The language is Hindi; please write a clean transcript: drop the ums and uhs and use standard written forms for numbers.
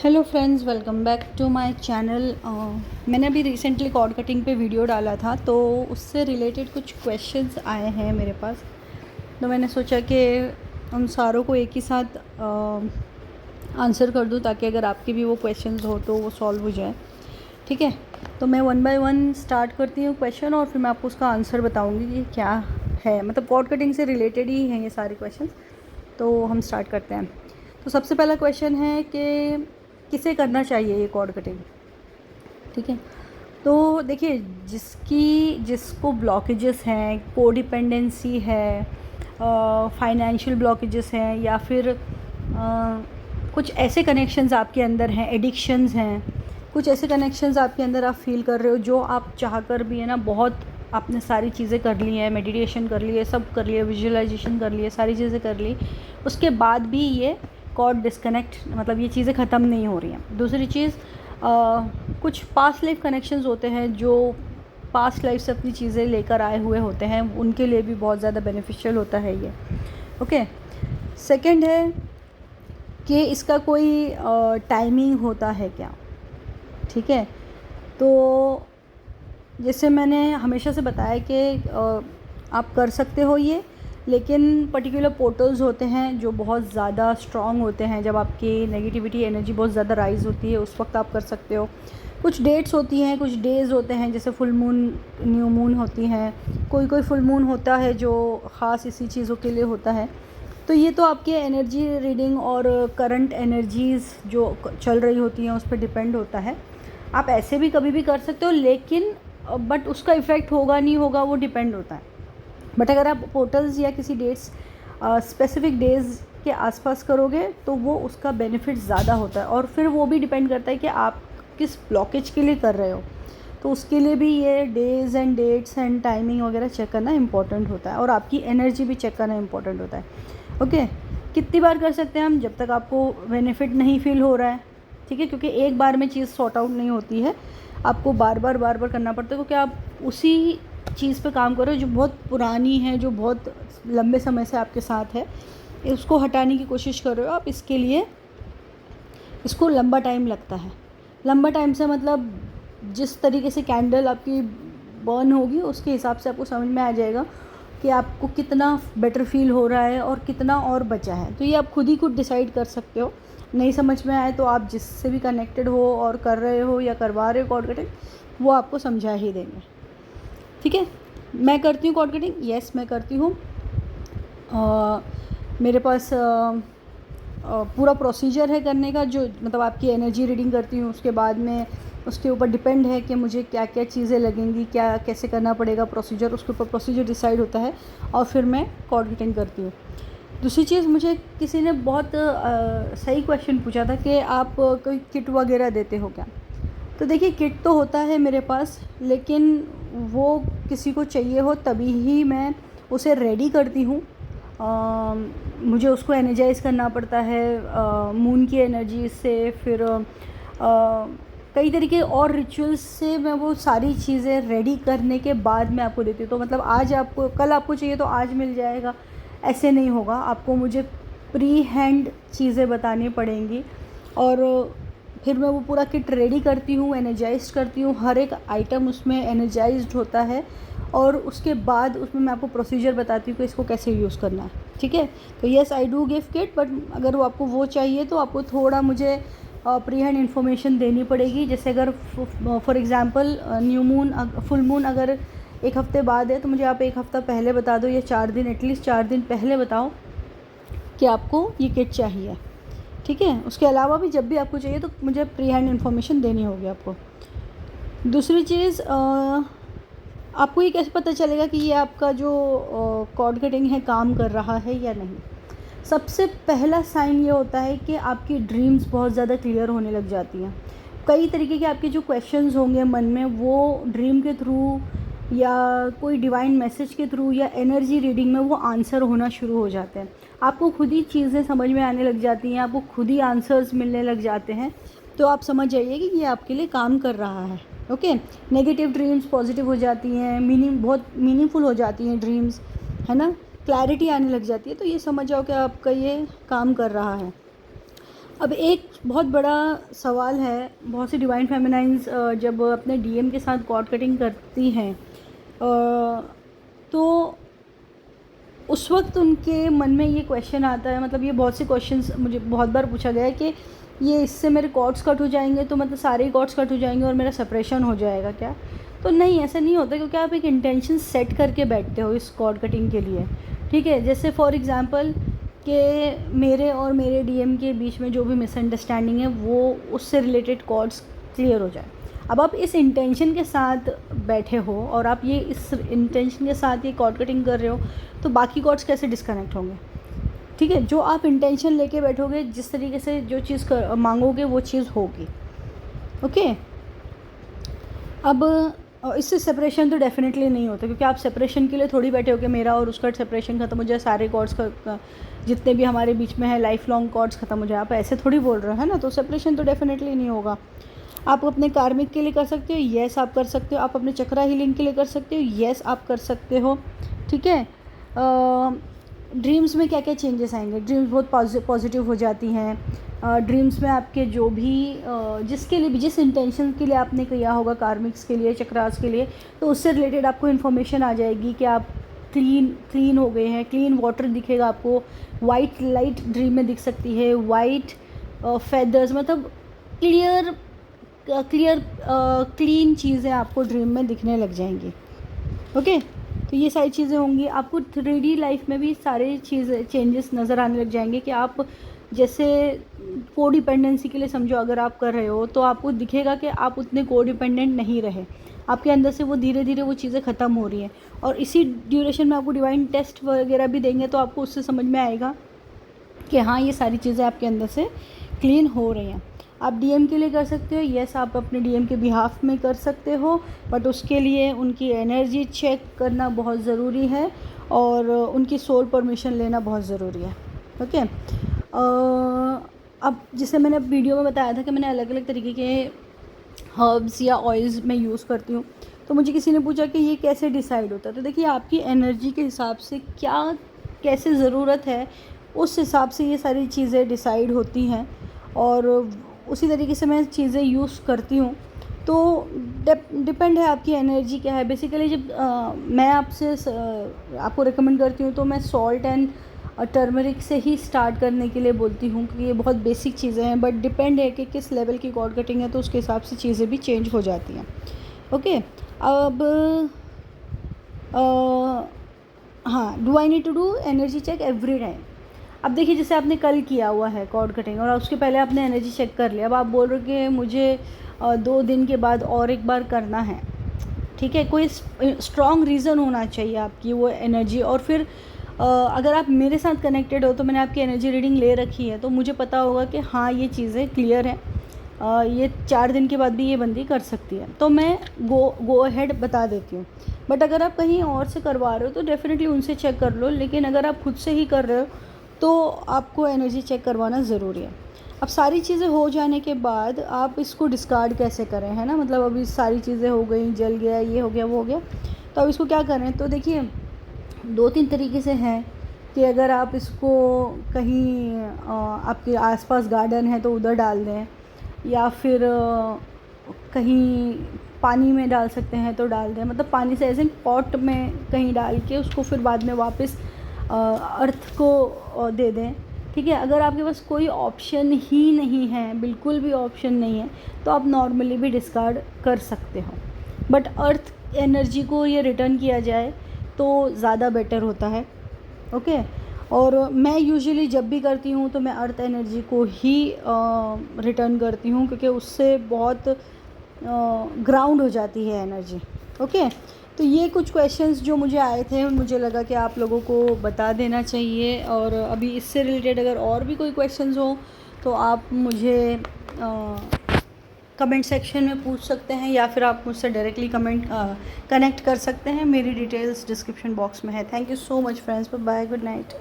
Hello friends, welcome back to my channel. मैंने अभी रिसेंटली कॉर्ड कटिंग पे वीडियो डाला था, तो उससे रिलेटेड कुछ क्वेश्चंस आए हैं मेरे पास। तो मैंने सोचा कि उन सारों को एक ही साथ आंसर कर दूं, ताकि अगर आपके भी वो क्वेश्चंस हो तो वो सॉल्व हो जाए। ठीक है, तो मैं वन बाय वन स्टार्ट करती हूँ क्वेश्चन, और फिर मैं आपको उसका आंसर बताऊँगी कि क्या है। मतलब कॉर्ड कटिंग से रिलेटेड ही हैं ये सारे क्वेश्चन। तो हम स्टार्ट करते हैं। तो सबसे पहला क्वेश्चन है कि किसे करना चाहिए ये कॉर्ड कटिंग। ठीक है, तो देखिए, जिसको ब्लॉकेजेस हैं, कोडिपेंडेंसी है, फाइनेंशियल ब्लॉकेजेस हैं, या फिर कुछ ऐसे कनेक्शंस आपके अंदर हैं, एडिक्शंस हैं, कुछ ऐसे कनेक्शंस आपके अंदर आप फील कर रहे हो जो आप चाह कर भी है ना, बहुत आपने सारी चीज़ें कर ली हैं, मेडिटेशन कर लिए, सब कर लिए, विजुअलाइजेशन कर लिए, सारी चीज़ें कर ली, उसके बाद भी ये कॉर्ड डिस्कनेक्ट, मतलब ये चीज़ें ख़त्म नहीं हो रही हैं। दूसरी चीज़, कुछ पास्ट लाइफ कनेक्शंस होते हैं जो पास्ट लाइफ से अपनी चीज़ें लेकर आए हुए होते हैं, उनके लिए भी बहुत ज़्यादा बेनिफिशियल होता है ये। ओके, सेकंड है कि इसका कोई टाइमिंग होता है क्या। ठीक है, तो जैसे मैंने हमेशा से बताया कि आप कर सकते हो ये, लेकिन पर्टिकुलर पोर्टल्स होते हैं जो बहुत ज़्यादा स्ट्रॉन्ग होते हैं। जब आपकी नेगेटिविटी एनर्जी बहुत ज़्यादा राइज़ होती है, उस वक्त आप कर सकते हो। कुछ डेट्स होती हैं, कुछ डेज़ होते हैं, जैसे फुल मून, न्यू मून होती हैं, कोई फुल मून होता है जो ख़ास इसी चीज़ों के लिए होता है। तो ये तो आपके एनर्जी रीडिंग और करंट एनर्जीज़ जो चल रही होती हैं उस पर डिपेंड होता है। आप ऐसे भी कभी भी कर सकते हो, लेकिन बट उसका इफ़ेक्ट होगा नहीं होगा वो डिपेंड होता है। बट अगर आप पोर्टल्स या किसी डेट्स, स्पेसिफिक डेज़ के आसपास करोगे तो वो उसका बेनिफिट ज़्यादा होता है। और फिर वो भी डिपेंड करता है कि आप किस ब्लॉकेज के लिए कर रहे हो, तो उसके लिए भी ये days and dates and timing वगैरह चेक करना इंपॉर्टेंट होता है, और आपकी एनर्जी भी चेक करना इंपॉर्टेंट होता है। ओके, कितनी बार कर सकते हैं हम, जब तक आपको बेनिफिट नहीं फील हो रहा है। ठीक है, क्योंकि एक बार में चीज़ सॉर्ट आउट नहीं होती है, आपको बार बार करना पड़ता है, क्योंकि आप उसी चीज़ पे काम करो जो बहुत पुरानी है, जो बहुत लंबे समय से आपके साथ है, उसको हटाने की कोशिश कर रहे हो आप। इसके लिए इसको लंबा टाइम लगता है। लंबा टाइम से मतलब जिस तरीके से कैंडल आपकी बर्न होगी, उसके हिसाब से आपको समझ में आ जाएगा कि आपको कितना बेटर फील हो रहा है और कितना और बचा है। तो ये आप खुद ही डिसाइड कर सकते हो। नहीं समझ में आए तो आप जिससे भी कनेक्टेड हो और कर रहे हो या करवा रहे हो कॉर्ड कटिंग, वो आपको समझा ही देंगे। ठीक है, मैं करती हूँ कॉर्ड कटिंग, यस मैं करती हूँ। मेरे पास पूरा प्रोसीजर है करने का, जो मतलब आपकी एनर्जी रीडिंग करती हूँ, उसके बाद में उसके ऊपर डिपेंड है कि मुझे क्या क्या चीज़ें लगेंगी, क्या कैसे करना पड़ेगा प्रोसीजर, उसके ऊपर प्रोसीजर डिसाइड होता है, और फिर मैं कॉर्ड कटिंग करती हूँ। दूसरी चीज़, मुझे किसी ने बहुत सही क्वेश्चन पूछा था कि आप कोई किट वगैरह देते हो क्या। तो देखिए, किट तो होता है मेरे पास, लेकिन वो किसी को चाहिए हो तभी ही मैं उसे रेडी करती हूँ। मुझे उसको एनर्जाइज़ करना पड़ता है मून की एनर्जी से, फिर कई तरीके और रिचुअल्स से मैं वो सारी चीज़ें रेडी करने के बाद मैं आपको देती हूँ। तो मतलब आज आपको, कल आपको चाहिए तो आज मिल जाएगा, ऐसे नहीं होगा। आपको मुझे प्री हैंड चीज़ें बतानी पड़ेंगी, और फिर मैं वो पूरा किट रेडी करती हूँ, एनर्जाइज्ड करती हूँ, हर एक आइटम उसमें एनर्जाइज्ड होता है, और उसके बाद उसमें मैं आपको प्रोसीजर बताती हूँ कि इसको कैसे यूज़ करना है। ठीक है, तो yes I do give kit, but अगर वो आपको वो चाहिए तो आपको थोड़ा मुझे प्री हैंड इन्फॉर्मेशन देनी पड़ेगी। जैसे अगर for example new moon, full moon अगर एक हफ़्ते बाद है, तो मुझे आप एक हफ़्ता पहले बता दो, या 4 दिन, एटलीस्ट 4 दिन पहले बताओ कि आपको ये किट चाहिए। ठीक है, उसके अलावा भी जब भी आपको चाहिए तो मुझे प्री हैंड इन्फॉर्मेशन देनी होगी आपको। दूसरी चीज़, आपको ये कैसे पता चलेगा कि ये आपका जो कॉर्ड कटिंग है काम कर रहा है या नहीं। सबसे पहला साइन ये होता है कि आपकी ड्रीम्स बहुत ज़्यादा क्लियर होने लग जाती हैं। कई तरीके के आपके जो क्वेश्चंस होंगे मन में, वो ड्रीम के थ्रू या कोई डिवाइन मैसेज के थ्रू या एनर्जी रीडिंग में वो आंसर होना शुरू हो जाते हैं। आपको खुद ही चीज़ें समझ में आने लग जाती हैं, आपको खुद ही आंसर्स मिलने लग जाते हैं। तो आप समझ जाइए कि ये आपके लिए काम कर रहा है। ओके, नेगेटिव ड्रीम्स पॉजिटिव हो जाती हैं, बहुत मीनिंगफुल हो जाती हैं ड्रीम्स, है ना, क्लैरिटी आने लग जाती है। तो ये समझ जाओ कि आपका ये काम कर रहा है। अब एक बहुत बड़ा सवाल है, बहुत सी डिवाइन फेमिनाइंस जब अपने डीएम के साथ कॉर्ड कटिंग करती हैं तो उस वक्त उनके मन में ये क्वेश्चन आता है, मतलब ये बहुत से क्वेश्चंस मुझे बहुत बार पूछा गया है कि ये इससे मेरे कॉर्ड्स कट हो जाएंगे, तो मतलब सारे कॉर्ड्स कट हो जाएंगे और मेरा सेपरेशन हो जाएगा क्या? तो नहीं, ऐसा नहीं होता, क्योंकि आप एक इंटेंशन सेट करके बैठते हो इस कॉर्ड कटिंग के लिए। ठीक है, जैसे फॉर एग्ज़ाम्पल कि मेरे और मेरे डीएम के बीच में जो भी मिसअंडरस्टैंडिंग है वो उससे रिलेटेड कॉर्ड्स क्लियर हो जाए। अब आप इस इंटेंशन के साथ बैठे हो और आप ये इस इंटेंशन के साथ ये कॉर्ड कटिंग कर रहे हो, तो बाकी कॉर्ड्स कैसे डिस्कनेक्ट होंगे? ठीक है, जो आप इंटेंशन लेके बैठोगे, जिस तरीके से जो चीज़ मांगोगे वो चीज़ होगी। ओके, अब इससे सेपरेशन तो डेफिनेटली नहीं होता, क्योंकि आप सेपरेशन के लिए थोड़ी बैठे हो कि मेरा और उसका सेपरेशन ख़त्म हो जाए, सारे कॉर्ड्स का जितने भी हमारे बीच में है लाइफ लॉन्ग कॉर्ड्स ख़त्म हो जाए, आप ऐसे थोड़ी बोल रहे हो, है ना? तो सेपरेशन तो डेफिनेटली नहीं होगा। आप अपने कार्मिक के लिए कर सकते हो, येस आप कर सकते हो। आप अपने चक्रा हीलिंग के लिए कर सकते हो, येस आप कर सकते हो। ठीक है, ड्रीम्स में क्या क्या चेंजेस आएंगे? ड्रीम्स बहुत पॉजिटिव हो जाती हैं। ड्रीम्स में आपके जो भी जिसके लिए भी, जिस इंटेंशन के लिए आपने किया होगा, कार्मिक्स के लिए, चक्रास के लिए, तो उससे रिलेटेड आपको इन्फॉर्मेशन आ जाएगी कि आप क्लीन हो गए हैं। क्लीन वाटर दिखेगा आपको, वाइट लाइट ड्रीम में दिख सकती है, वाइट फेदर्स, मतलब क्लीन चीज़ें आपको ड्रीम में दिखने लग जाएंगी। ओके, तो ये सारी चीज़ें होंगी। आपको 3D लाइफ में भी सारे चेंजेस नज़र आने लग जाएंगे कि आप जैसे कोडिपेंडेंसी के लिए समझो अगर आप कर रहे हो, तो आपको दिखेगा कि आप उतने कोडिपेंडेंट नहीं रहे, आपके अंदर से वो धीरे धीरे वो चीज़ें ख़त्म हो रही हैं। और इसी ड्यूरेशन में आपको डिवाइन टेस्ट वगैरह भी देंगे, तो आपको उससे समझ में आएगा कि हाँ, ये सारी चीज़ें आपके अंदर से क्लीन हो रही हैं। आप डीएम के लिए कर सकते हो, येस आप अपने डीएम के बिहाफ में कर सकते हो, बट उसके लिए उनकी एनर्जी चेक करना बहुत ज़रूरी है और उनकी सोल परमिशन लेना बहुत ज़रूरी है। ओके, अब जैसे मैंने वीडियो में बताया था कि मैंने अलग अलग तरीके के हर्ब्स या ऑयल्स मैं यूज़ करती हूँ, तो मुझे किसी ने पूछा कि ये कैसे डिसाइड होता है? तो देखिए, आपकी एनर्जी के हिसाब से क्या कैसे ज़रूरत है, उस हिसाब से ये सारी चीज़ें डिसाइड होती हैं और उसी तरीके से मैं चीज़ें यूज़ करती हूँ। तो डिपेंड है आपकी एनर्जी क्या है। बेसिकली जब मैं आपको रिकमेंड करती हूँ, तो मैं सॉल्ट एंड टर्मरिक से ही स्टार्ट करने के लिए बोलती हूँ, क्योंकि ये बहुत बेसिक चीज़ें हैं, बट डिपेंड है कि किस लेवल की कॉर्ड कटिंग है, तो उसके हिसाब से चीज़ें भी चेंज हो जाती हैं। ओके, अब हाँ, do I need to do energy check every time? अब देखिए, जैसे आपने कल किया हुआ है कॉर्ड कटिंग और उसके पहले आपने एनर्जी चेक कर लिया, अब आप बोल रहे हो कि मुझे 2 दिन के बाद और एक बार करना है। ठीक है, कोई स्ट्रॉन्ग रीज़न होना चाहिए आपकी वो एनर्जी। और फिर अगर आप मेरे साथ कनेक्टेड हो, तो मैंने आपकी एनर्जी रीडिंग ले रखी है, तो मुझे पता होगा कि हाँ, ये चीज़ें क्लियर हैं, ये 4 दिन के बाद भी ये बंदी कर सकती है, तो मैं गो अहेड बता देती हूँ। बट अगर आप कहीं और से करवा रहे हो, तो डेफिनेटली उनसे चेक कर लो, लेकिन अगर आप खुद से ही कर रहे हो, तो आपको एनर्जी चेक करवाना ज़रूरी है। अब सारी चीज़ें हो जाने के बाद आप इसको डिस्कार्ड कैसे करें, है ना? मतलब अभी सारी चीज़ें हो गई, जल गया, ये हो गया, वो हो गया, तो अब इसको क्या करें? तो देखिए, 2-3 तरीके से हैं कि अगर आप इसको कहीं आपके आसपास गार्डन है तो उधर डाल दें, या फिर कहीं पानी में डाल सकते हैं तो डाल दें, मतलब पानी से ऐसे पॉट में कहीं डाल के उसको फिर बाद में वापस अर्थ को दे दें। ठीक है, अगर आपके पास कोई ऑप्शन ही नहीं है, बिल्कुल भी ऑप्शन नहीं है, तो आप नॉर्मली भी डिस्कार्ड कर सकते हो, बट अर्थ एनर्जी को ये रिटर्न किया जाए तो ज़्यादा बेटर होता है। ओके, और मैं यूजुअली जब भी करती हूँ तो मैं अर्थ एनर्जी को ही रिटर्न करती हूँ, क्योंकि उससे बहुत ग्राउंड हो जाती है एनर्जी। ओके, तो ये कुछ क्वेश्चंस जो मुझे आए थे, मुझे लगा कि आप लोगों को बता देना चाहिए। और अभी इससे रिलेटेड अगर और भी कोई क्वेश्चंस हो, तो आप मुझे कमेंट सेक्शन में पूछ सकते हैं, या फिर आप मुझसे डायरेक्टली कनेक्ट कर सकते हैं। मेरी डिटेल्स डिस्क्रिप्शन बॉक्स में है। Thank you so much friends, bye, good night.